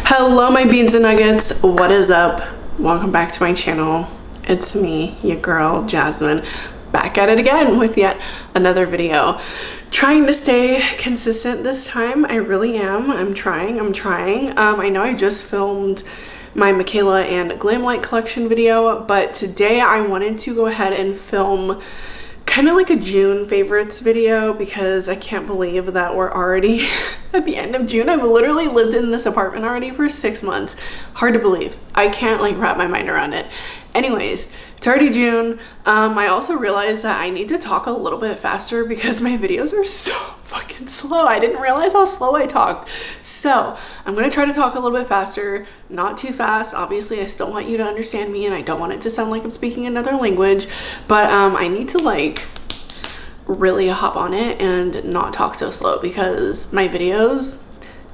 Hello my beans and nuggets, what is up? Welcome back to my channel. It's me, your girl Jasmine, back at it again with yet another video. Trying to stay consistent this time. I really am. I'm trying. I know I just filmed my Michaela and Glam Light collection video, but today I wanted to go ahead and film kind of like a June favorites video because I can't believe that we're already at the end of June. I've literally lived in this apartment already for 6 months. Hard to believe. I can't like wrap my mind around it. Anyways, it's already June. I also realized that I need to talk a little bit faster because my videos are so fucking slow. I didn't realize how slow I talked. So I'm gonna try to talk a little bit faster, not too fast. Obviously, I still want you to understand me and I don't want it to sound like I'm speaking another language, but I need to like really hop on it and not talk so slow because my videos,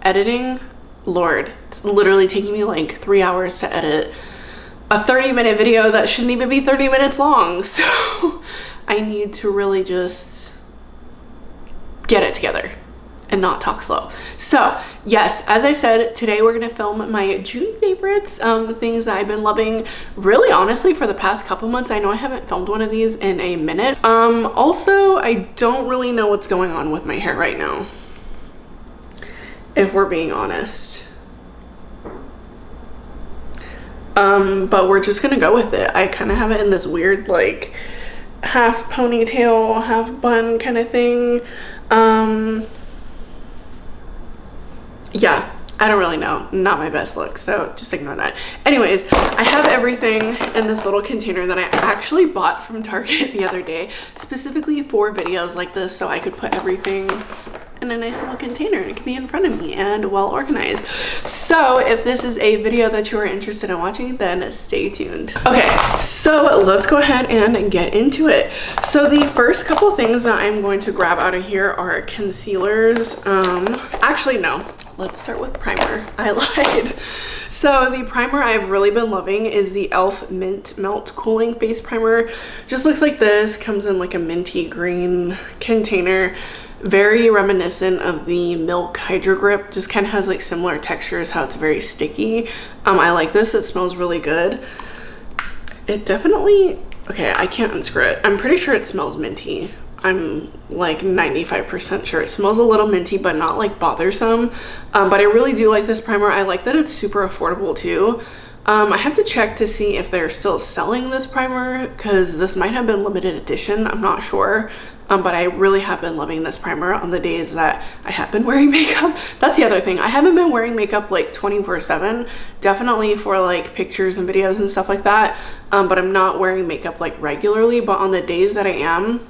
editing, Lord, it's literally taking me like 3 hours to edit a 30-minute video that shouldn't even be 30 minutes long. So I need to really just get it together and not talk slow. So yes, as I said, today we're gonna film my June favorites, the things that I've been loving really honestly for the past couple months. I know I haven't filmed one of these in a minute. Also, I don't really know what's going on with my hair right now, if we're being honest. But we're just gonna go with it. I kind of have it in this weird like half ponytail, half bun kind of thing. Yeah, I don't really know. Not my best look, so just ignore that. Anyways, I have everything in this little container that I actually bought from Target the other day, specifically for videos like this, so I could put everything in a nice little container and it can be in front of me and well organized. So if this is a video that you are interested in watching, then stay tuned. Okay, so let's go ahead and get into it. So the first couple things that I'm going to grab out of here are concealers. Actually no, let's start with primer. I lied. So the primer I've really been loving is the e.l.f. Mint Melt Cooling Face Primer. Just looks like this, comes in like a minty green container. Very reminiscent of the Milk Hydro Grip, just kind of has like similar textures, how it's very sticky. I like this. It smells really good. It definitely, okay, I can't unscrew it. I'm pretty sure it smells minty. I'm like 95% sure it smells a little minty, but not like bothersome. But I really do like this primer. I like that it's super affordable too. I have to check to see if they're still selling this primer because this might have been limited edition. I'm not sure. But I really have been loving this primer on the days that I have been wearing makeup. That's the other thing. I haven't been wearing makeup like 24/7, definitely for like pictures and videos and stuff like that. But I'm not wearing makeup like regularly, but on the days that I am,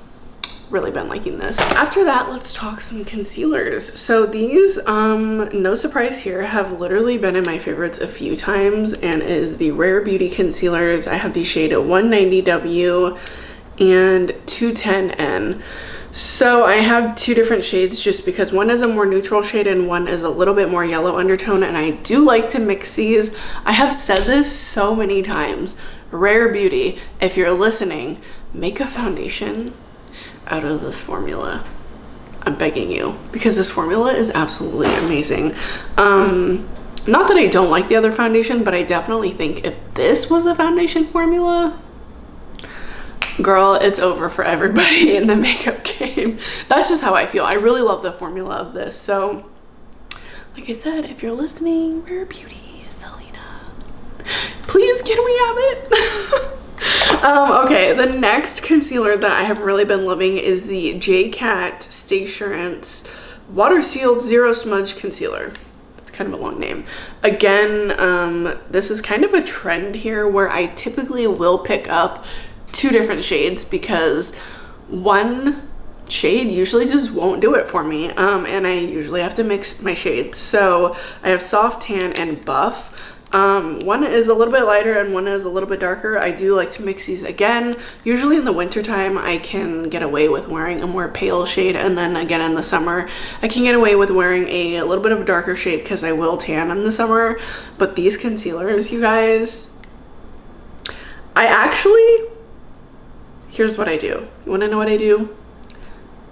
really been liking this. After that, let's talk some concealers. So these, no surprise here, have literally been in my favorites a few times and is the Rare Beauty concealers. I have the shade 190W and 210N. So I have two different shades just because one is a more neutral shade and one is a little bit more yellow undertone, and I do like to mix these. I have said this so many times. Rare Beauty, if you're listening, make a foundation out of this formula. I'm begging you, because this formula is absolutely amazing. Not that I don't like the other foundation, but I definitely think if this was the foundation formula, girl, it's over for everybody in the makeup game. That's just how I feel. I really love the formula of this. So like I said, if you're listening, Rare Beauty, Selena, please can we have it? Okay, the next concealer that I have really been loving is the JCat Staysurance Water Sealed Zero Smudge Concealer. It's kind of a long name. Again, this is kind of a trend here where I typically will pick up two different shades because one shade usually just won't do it for me, and I usually have to mix my shades. So I have Soft Tan and Buff. One is a little bit lighter and one is a little bit darker. I do like to mix these again. Usually in the winter time I can get away with wearing a more pale shade, and then again in the summer I can get away with wearing a little bit of a darker shade because I will tan in the summer. But these concealers, you guys, I actually, here's what I do. You want to know what I do?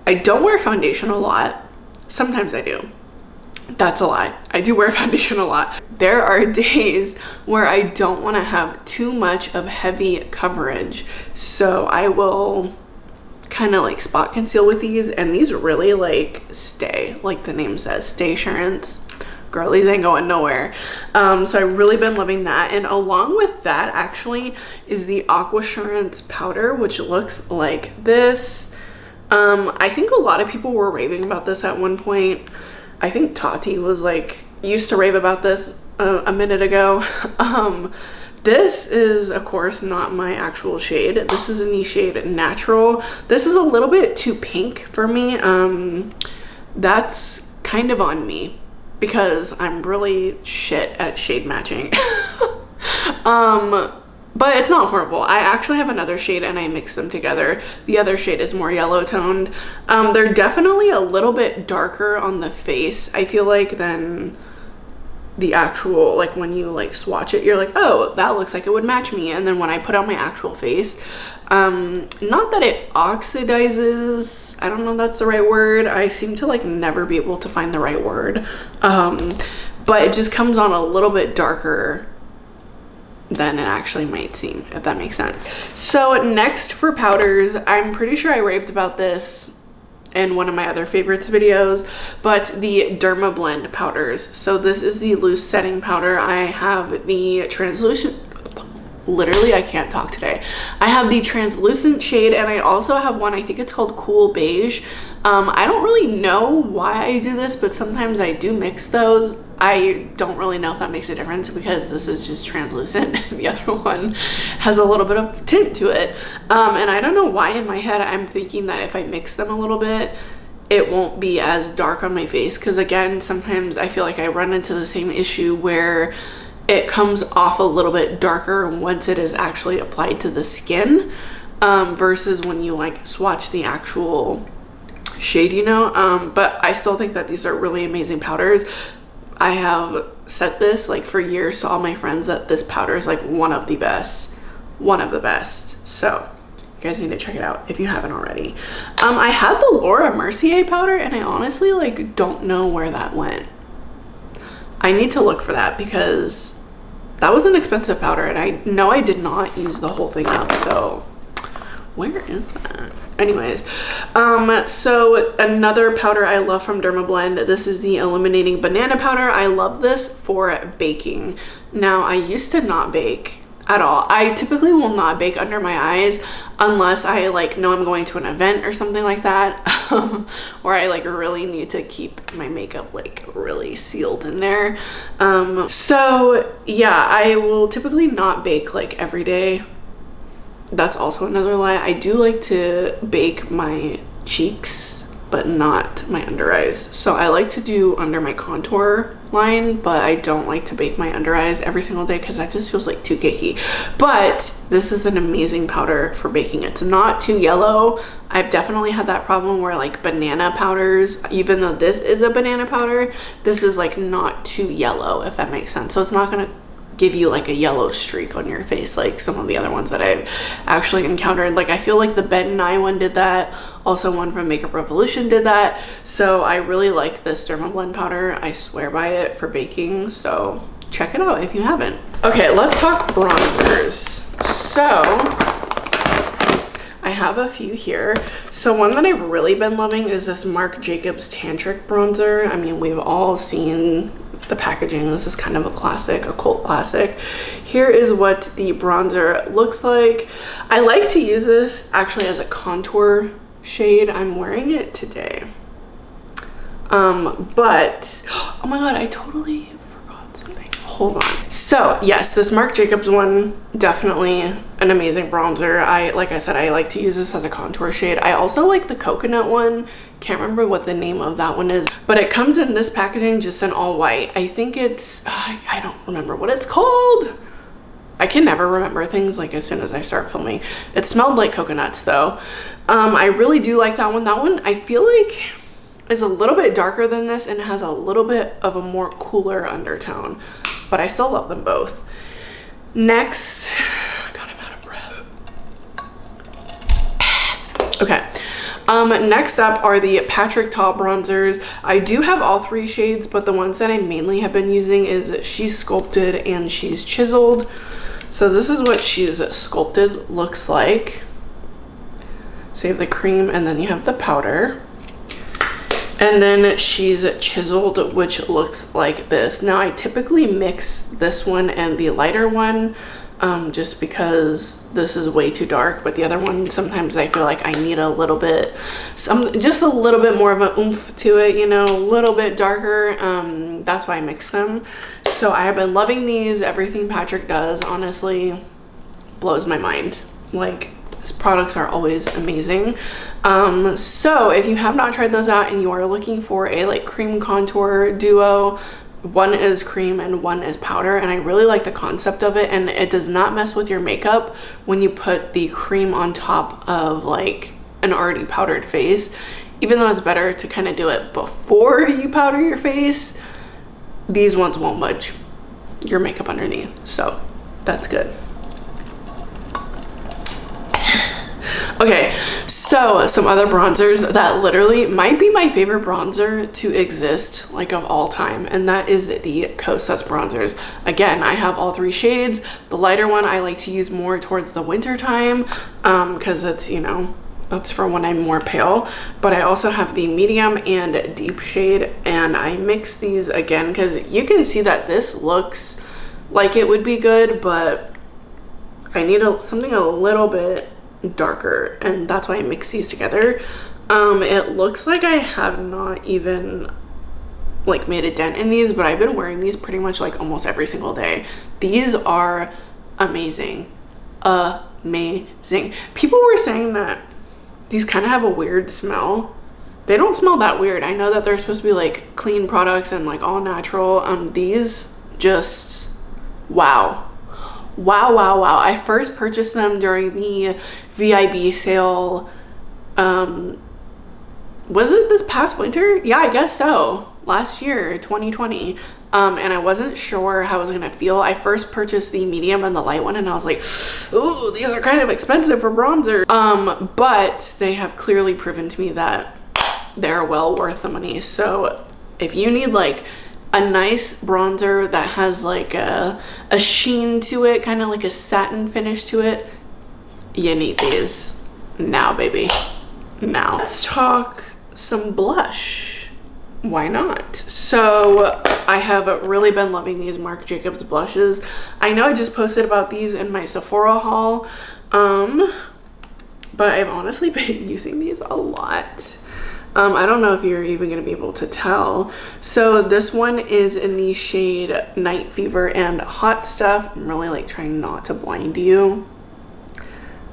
I don't wear foundation a lot. Sometimes I do. That's a lie. I do wear foundation a lot. There are days where I don't want to have too much of heavy coverage, so I will kind of like spot conceal with these, and these really like stay, like the name says, stay assurance. Girl, these ain't going nowhere. So I've really been loving that. And along with that actually is the Aquasurance powder, which looks like this. I think a lot of people were raving about this at one point. I think Tati was like, used to rave about this a minute ago. This is of course not my actual shade. This is in the shade Natural. This is a little bit too pink for me. That's kind of on me, because I'm really shit at shade matching. But it's not horrible. I actually have another shade and I mix them together. The other shade is more yellow toned. They're definitely a little bit darker on the face, I feel like, than the actual, like when you like swatch it, you're like, oh, that looks like it would match me. And then when I put on my actual face, not that it oxidizes, I don't know if that's the right word. I seem to like never be able to find the right word. But it just comes on a little bit darker than it actually might seem, if that makes sense. So next for powders, I'm pretty sure I raved about this in one of my other favorites videos, but the Derma Blend powders. So this is the loose setting powder. I have the translucent, literally I can't talk today. I have the translucent shade, and I also have one, I think it's called Cool Beige. I don't really know why I do this, but sometimes I do mix those. I don't really know if that makes a difference, because this is just translucent and the other one has a little bit of tint to it. And I don't know why in my head I'm thinking that if I mix them a little bit, it won't be as dark on my face. Because again, sometimes I feel like I run into the same issue where it comes off a little bit darker once it is actually applied to the skin, versus when you like swatch the actual shade, you know. But I still think that these are really amazing powders. I have said this like for years to all my friends that this powder is like one of the best. So you guys need to check it out if you haven't already. I had the Laura Mercier powder, and I honestly like don't know where that went. I need to look for that, because that was an expensive powder, and I know I did not use the whole thing up. So where is that? Anyways, so another powder I love from Derma Blend, this is the Illuminating Banana powder. I love this for baking. Now, I used to not bake at all. I typically will not bake under my eyes unless I like know I'm going to an event or something like that, or I like really need to keep my makeup like really sealed in there. So yeah, I will typically not bake like every day. That's also another lie. I do like to bake my cheeks, but not my under eyes. So I like to do under my contour line, but I don't like to bake my under eyes every single day, because that just feels like too cakey. But this is an amazing powder for baking. It's not too yellow. I've definitely had that problem where like banana powders, even though this is a banana powder, this is like not too yellow, if that makes sense. So it's not gonna give you like a yellow streak on your face like some of the other ones that I've actually encountered. Like I feel like the Ben Nye one did that, also one from Makeup Revolution did that. So I really like this Derma Blend powder. I swear by it for baking, so check it out if you haven't. Okay, let's talk bronzers. So I have a few here. So one that I've really been loving is this Marc Jacobs Tantric bronzer. I mean, we've all seen the packaging. This is kind of a classic, a cult classic. Here is what the bronzer looks like. I like to use this actually as a contour shade. I'm wearing it today. But oh my god, I totally forgot something. Hold on. So yes, this Marc Jacobs one, definitely an amazing bronzer. Like I said, I like to use this as a contour shade. I also like the coconut one. Can't remember what the name of that one is, but it comes in this packaging just in all white. I think it's, I don't remember what it's called. I can never remember things like as soon as I start filming. It smelled like coconuts though. I really do like that one. That one I feel like is a little bit darker than this and has a little bit of a more cooler undertone, but I still love them both. Next, God, I'm out of breath. Okay. Next up are the Patrick Ta bronzers. I do have all 3 shades, but the ones that I mainly have been using is She's Sculpted and She's Chiseled. So this is what She's Sculpted looks like. So you have the cream and then you have the powder. And then She's Chiseled, which looks like this. Now I typically mix this one and the lighter one, just because this is way too dark, but the other one, sometimes I feel like I need a little bit, just a little bit more of an oomph to it, you know, a little bit darker. That's why I mix them. So I have been loving these. Everything Patrick does, honestly, blows my mind. Like, his products are always amazing. So if you have not tried those out and you are looking for a like cream contour duo, one is cream and one is powder, and I really like the concept of it, and it does not mess with your makeup when you put the cream on top of like an already powdered face. Even though it's better to kind of do it before you powder your face, these ones won't budge your makeup underneath, so that's good. Okay, so some other bronzers that literally might be my favorite bronzer to exist, like of all time, and that is the xoxo bronzers. Again, I have all 3 shades. The lighter one I like to use more towards the winter time, because it's, you know, that's for when I'm more pale. But I also have the medium and deep shade, and I mix these again because you can see that this looks like it would be good, but I need something a little bit darker, and that's why I mix these together. It looks like I have not even like made a dent in these, but I've been wearing these pretty much like almost every single day. These are amazing. Amazing. People were saying that these kind of have a weird smell. They don't smell that weird. I know that they're supposed to be like clean products and like all natural. These just, wow. Wow, wow, wow. I first purchased them during the VIB sale. Was it this past winter? Yeah, I guess so. Last year, 2020. And I wasn't sure how I was gonna feel. I first purchased the medium and the light one, and I was like, ooh, these are kind of expensive for bronzer. But they have clearly proven to me that they're well worth the money. So if you need like a nice bronzer that has like a sheen to it, kind of like a satin finish to it, you need these now, baby. Now let's talk some blush. Why not? So I have really been loving these Marc Jacobs blushes. I know I just posted about these in my Sephora haul, but I've honestly been using these a lot. I don't know if you're even going to be able to tell. So this one is in the shade Night Fever and Hot Stuff. I'm really like trying not to blind you.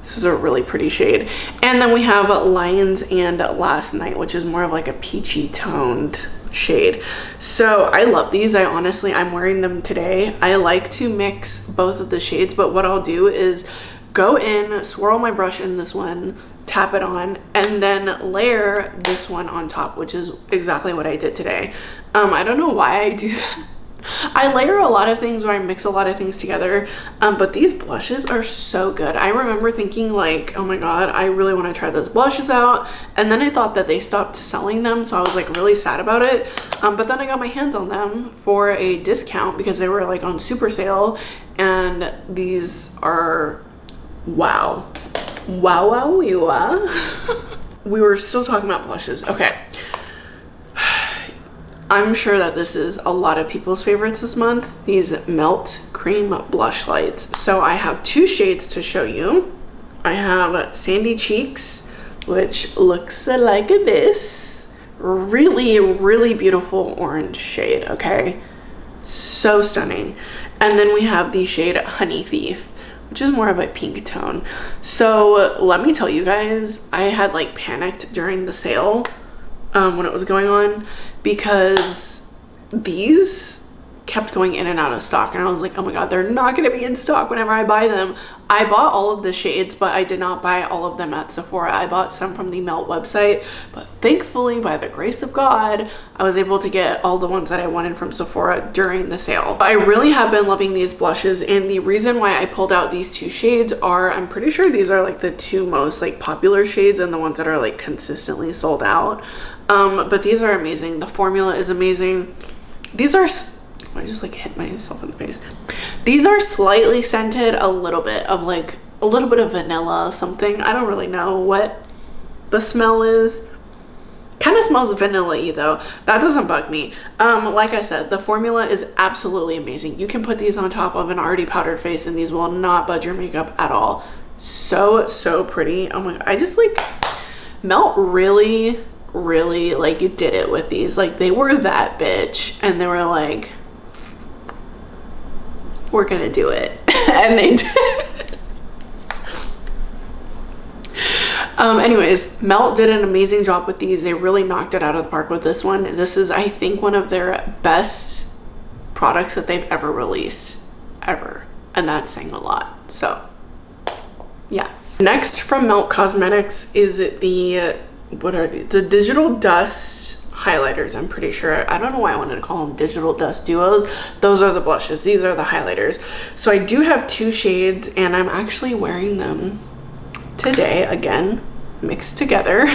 This is a really pretty shade. And then we have Lions and Last Night, which is more of like a peachy toned shade. So I love these. I'm wearing them today. I like to mix both of the shades, but what I'll do is go in, swirl my brush in this one, tap it on, and then layer this one on top, which is exactly what I did today. I don't know why I do that. I layer a lot of things, or I mix a lot of things together, but these blushes are so good. I remember thinking like, oh my god, I really want to try those blushes out, and then I thought that they stopped selling them, so I was like really sad about it. But then I got my hands on them for a discount because they were like on super sale, and these are wow. Wow, wow, wow. We were still talking about blushes. Okay. I'm sure that this is a lot of people's favorites this month. These Melt Cream Blush Lights. So I have 2 shades to show you. I have Sandy Cheeks, which looks like this. Really, really beautiful orange shade, okay? So stunning. And then we have the shade Honey Thief, which is more of a pink tone. So let me tell you guys, I had like panicked during the sale when it was going on, because these kept going in and out of stock, and I was like, oh my god, they're not going to be in stock whenever I buy them. I bought all of the shades, but I did not buy all of them at Sephora. I bought some from the Melt website, but thankfully, by the grace of God, I was able to get all the ones that I wanted from Sephora during the sale. I really have been loving these blushes, and the reason why I pulled out these two shades are, I'm pretty sure these are like the two most like popular shades and the ones that are like consistently sold out. But these are amazing. The formula is amazing. These are, I just like hit myself in the face. These are slightly scented, a little bit of vanilla something. I don't really know what the smell is. Kind of smells vanilla-y though. That doesn't bug me. Like I said, the formula is absolutely amazing. You can put these on top of an already powdered face and these will not budge your makeup at all. So pretty. Oh my god, I just like, Melt really like you did it with these. Like they were that bitch and they were like, we're gonna do it. And they did. Anyways, Melt did an amazing job with these. They really knocked it out of the park with this one. This is, I think, one of their best products that they've ever released, ever. And that's saying a lot. So yeah. Next from Melt Cosmetics is the, what are these? The Digital Dust highlighters, I'm pretty sure. I don't know why I wanted to call them Digital Dust Duos. Those are the blushes. These are the highlighters. So I do have two shades and I'm actually wearing them today, again, mixed together.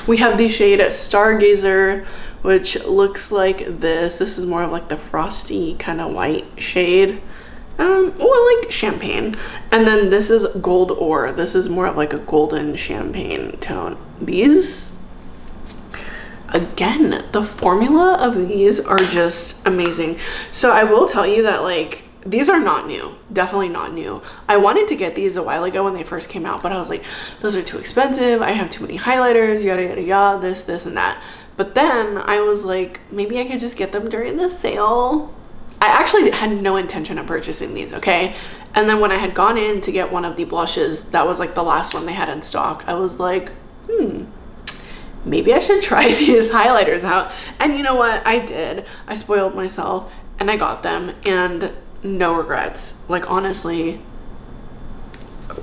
We have the shade Stargazer, which looks like this. This is more of like the frosty kind of white shade. Well, like champagne. And then this is Gold Ore. This is more of like a golden champagne tone. These, again, the formula of these are just amazing. So I will tell you that like these are not new, definitely not new. I wanted to get these a while ago when they first came out, but I was like, those are too expensive. I have too many highlighters, yada yada yada, this and that. But then I was like, maybe I could just get them during the sale. I actually had no intention of purchasing these, okay? And then when I had gone in to get one of the blushes, that was like the last one they had in stock, I was like, maybe I should try these highlighters out. And you know what? I did. I spoiled myself and I got them and no regrets. Like honestly,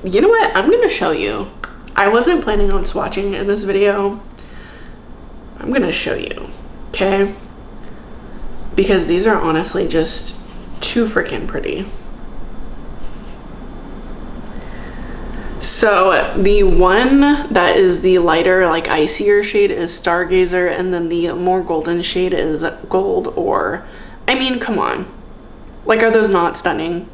you know what? I'm gonna show you. I wasn't planning on swatching in this video. I'm gonna show you, okay? Because these are honestly just too freaking pretty. So the one that is the lighter, like icier shade is Stargazer, and then the more golden shade is Gold Ore. I mean, come on. Like, are those not stunning?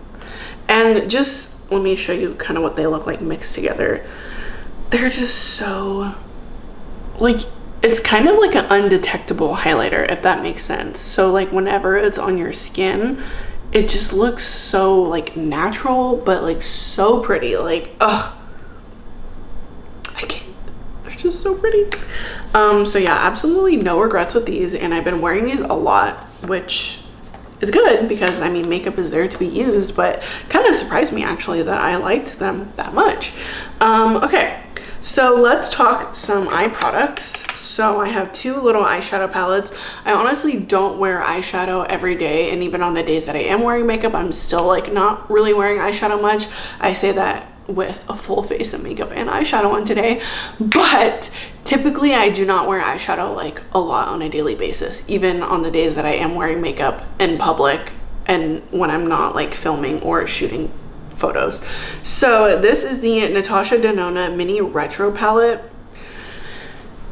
And just let me show you kind of what they look like mixed together. They're just so, like, it's kind of like an undetectable highlighter, if that makes sense. So like whenever it's on your skin, it just looks so like natural, but like so pretty. Like, ugh, I can't, they're just so pretty. So yeah, absolutely no regrets with these, and I've been wearing these a lot, which is good because I mean makeup is there to be used, but kind of surprised me actually that I liked them that much. Okay, so let's talk some eye products. So I have two little eyeshadow palettes. I honestly don't wear eyeshadow every day, and even on the days that I am wearing makeup, I'm still like not really wearing eyeshadow much. I say that with a full face of makeup and eyeshadow on today, but typically I do not wear eyeshadow like a lot on a daily basis, even on the days that I am wearing makeup in public and when I'm not like filming or shooting photos. So this is the Natasha Denona Mini Retro Palette.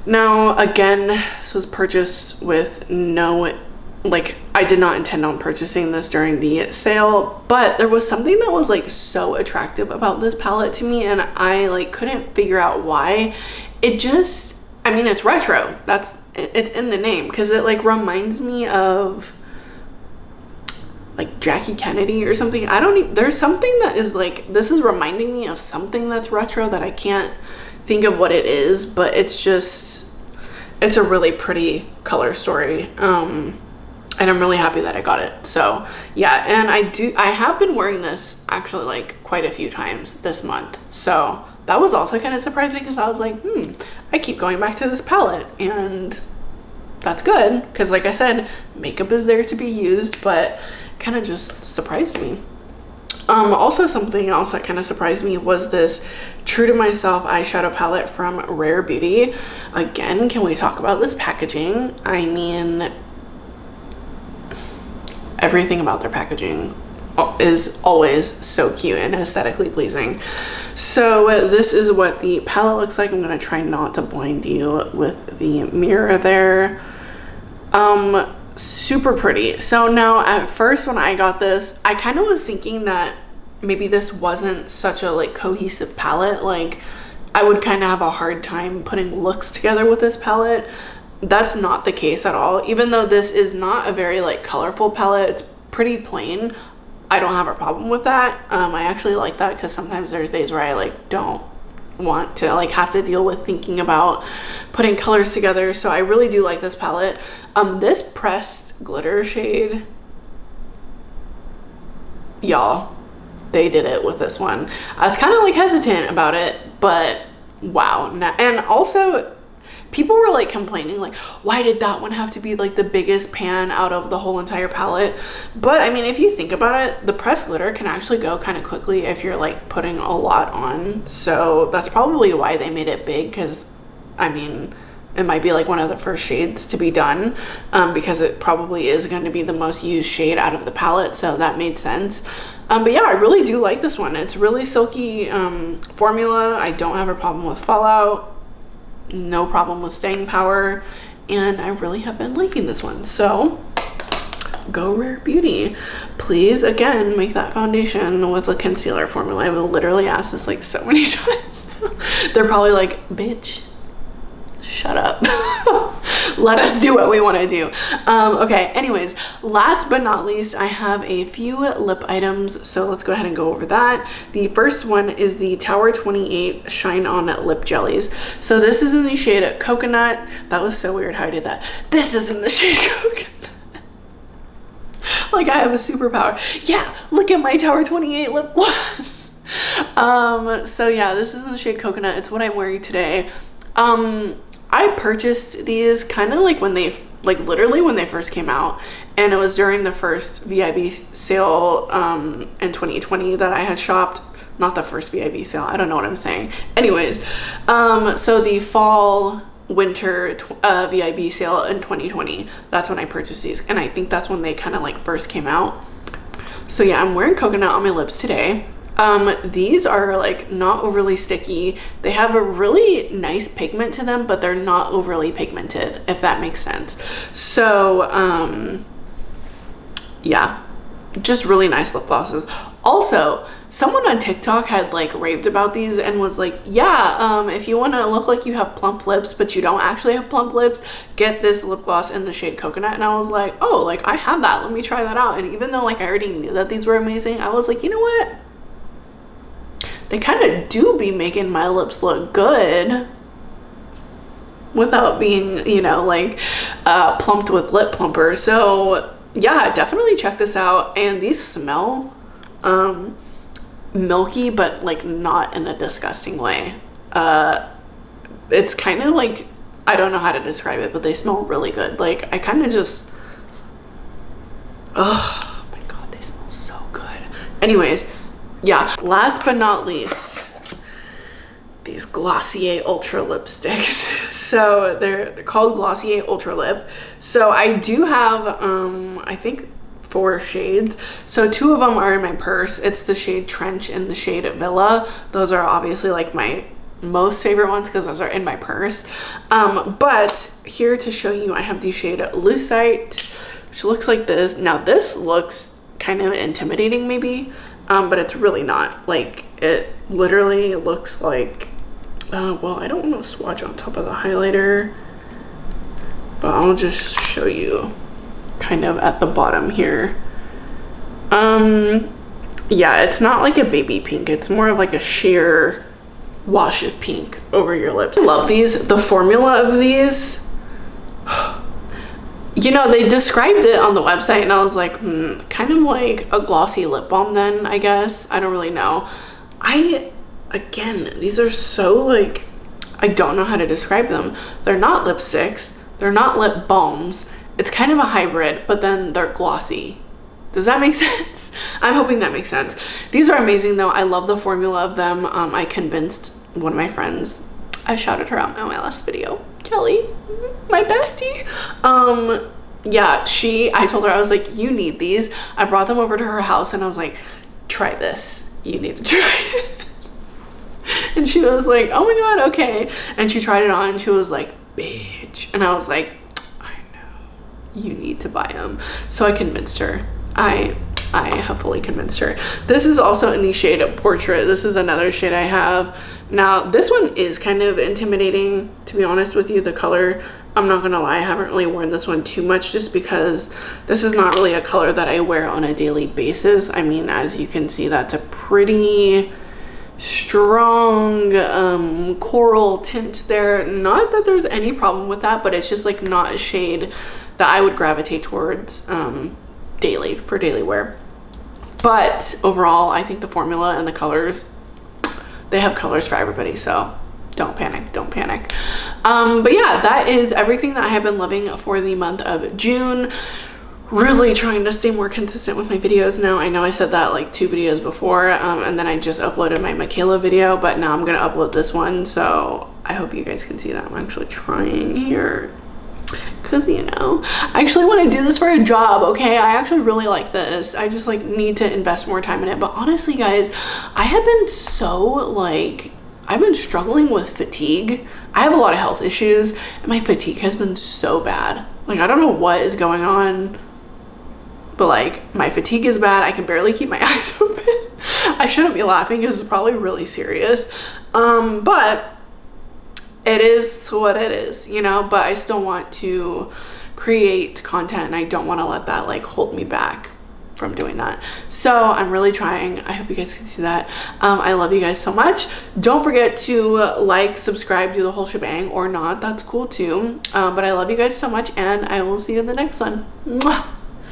Now again, this was purchased with no, like, I did not intend on purchasing this during the sale, but there was something that was like so attractive about this palette to me, and I like couldn't figure out why. It just, I mean, it's retro, it's in the name, because it like reminds me of like Jackie Kennedy or something. I don't even, there's something that is like, this is reminding me of something that's retro that I can't think of what it is, but it's just, it's a really pretty color story. And I'm really happy that I got it. So yeah, and I have been wearing this actually like quite a few times this month. So that was also kind of surprising because I was like, I keep going back to this palette, and that's good because like I said, makeup is there to be used, but kind of just surprised me. Also something else that kind of surprised me was this True to Myself eyeshadow palette from Rare Beauty. Again, can we talk about this packaging? I mean, everything about their packaging is always so cute and aesthetically pleasing. So this is what the palette looks like. I'm gonna try not to blind you with the mirror there. Super pretty. So now at first when I got this, I kind of was thinking that maybe this wasn't such a like cohesive palette. Like I would kind of have a hard time putting looks together with this palette. That's not the case at all. Even though this is not a very like colorful palette, it's pretty plain. I don't have a problem with that. I actually like that because sometimes there's days where I like don't want to like have to deal with thinking about putting colors together. So I really do like this palette. This pressed glitter shade, y'all, they did it with this one. I was kind of like hesitant about it, but wow. And also people were like complaining like, why did that one have to be like the biggest pan out of the whole entire palette? But I mean, if you think about it, the pressed glitter can actually go kind of quickly if you're like putting a lot on. So that's probably why they made it big, because I mean, it might be like one of the first shades to be done, because it probably is going to be the most used shade out of the palette. So that made sense. But yeah, I really do like this one. It's really silky formula. I don't have a problem with fallout. No problem with staying power, and I really have been liking this one. So go Rare Beauty. Please again make that foundation with a concealer formula. I will literally ask this like so many times. They're probably like, bitch, shut up. Let us do what we want to do. Okay, anyways, last but not least, I have a few lip items, so let's go ahead and go over that. The first one is the Tower 28 Shine On Lip Jellies. So this is in the shade Coconut. That was so weird how I did that. This is in the shade Coconut. Like I have a superpower. Yeah, look at my Tower 28 lip gloss. So yeah, this is in the shade Coconut. It's what I'm wearing today. I purchased these kind of like when they like literally when they first came out, and it was during the first VIB sale in 2020 that I had shopped. Not the first VIB sale, I don't know what I'm saying. Anyways, so the fall winter VIB sale in 2020, that's when I purchased these, and I think that's when they kind of like first came out. So yeah, I'm wearing Coconut on my lips today. These are like not overly sticky. They have a really nice pigment to them, but they're not overly pigmented, if that makes sense. So yeah, just really nice lip glosses. Also, someone on TikTok had like raved about these and was like, yeah, if you want to look like you have plump lips but you don't actually have plump lips, get this lip gloss in the shade Coconut. And I was like, oh, like I have that, let me try that out. And even though like I already knew that these were amazing, I was like, you know what, they kind of do be making my lips look good without being, you know, like plumped with lip plumper. So yeah, definitely check this out. And these smell milky, but like not in a disgusting way. It's kind of like, I don't know how to describe it, but they smell really good. Like I kind of just, oh my god, they smell so good. Anyways, yeah, last but not least, these Glossier Ultra lipsticks. So they're called Glossier Ultra Lip. So I do have I think 4 shades. So 2 of them are in my purse. It's the shade Trench and the shade Villa. Those are obviously like my most favorite ones because those are in my purse. But here to show you, I have the shade Lucite, which looks like this. Now this looks kind of intimidating maybe, but it's really not. Like it literally looks like, well, I don't want to swatch on top of the highlighter, but I'll just show you kind of at the bottom here. Yeah, it's not like a baby pink. It's more of like a sheer wash of pink over your lips. I love these. The formula of these, you know, they described it on the website and I was like, kind of like a glossy lip balm then, I guess. I don't really know. Again, these are so like, I don't know how to describe them. They're not lipsticks. They're not lip balms. It's kind of a hybrid, but then they're glossy. Does that make sense? I'm hoping that makes sense. These are amazing though. I love the formula of them. I convinced one of my friends, I shouted her out in my last video, Kelly, my bestie. Yeah, I told her, I was like, you need these. I brought them over to her house and I was like, try this. You need to try it. And she was like, oh my God, okay. And she tried it on and she was like, bitch. And I was like, I know, you need to buy them. So I convinced her. I have fully convinced her. This is also in the shade Portrait. This is another shade I have. Now, this one is kind of intimidating, to be honest with you, the color. I'm not gonna lie, I haven't really worn this one too much just because this is not really a color that I wear on a daily basis. I mean, as you can see, that's a pretty strong coral tint there. Not that there's any problem with that, but it's just like not a shade that I would gravitate towards daily, for daily wear. But overall, I think the formula and the colors, they have colors for everybody, so don't panic, don't panic. But yeah, that is everything that I have been loving for the month of June. Really trying to stay more consistent with my videos now. I know I said that like 2 videos before, and then I just uploaded my Michaela video, but now I'm gonna upload this one, so I hope you guys can see that I'm actually trying here. Because, you know, I actually want to do this for a job, okay? I actually really like this. I just like need to invest more time in it. But honestly, guys, I have been so like, I've been struggling with fatigue. I have a lot of health issues and my fatigue has been so bad. Like, I don't know what is going on, but like my fatigue is bad. I can barely keep my eyes open. I shouldn't be laughing because it's probably really serious. But it is what it is, you know, but I still want to create content and I don't want to let that like hold me back from doing that. So I'm really trying. I hope you guys can see that. I love you guys so much. Don't forget to like, subscribe, do the whole shebang, or not. That's cool too. But I love you guys so much and I will see you in the next one. Mwah!